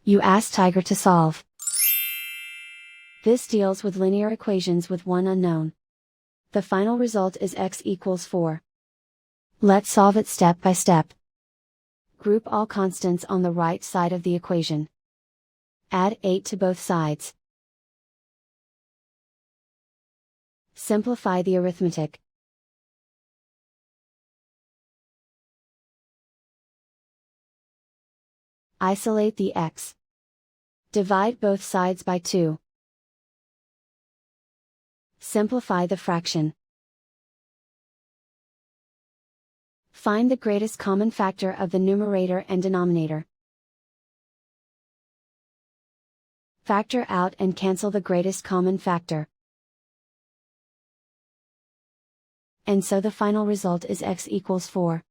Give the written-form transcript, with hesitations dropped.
You ask Tiger to solve. This deals with linear equations with one unknown. The final result is x equals 4. Let's solve it step by step. Group all constants on the right side of the equation. Add 8 to both sides. Simplify the arithmetic. Isolate the x. Divide both sides by 2. Simplify the fraction. Find the greatest common factor of the numerator and denominator. Factor out and cancel the greatest common factor. And so the final result is x equals 4.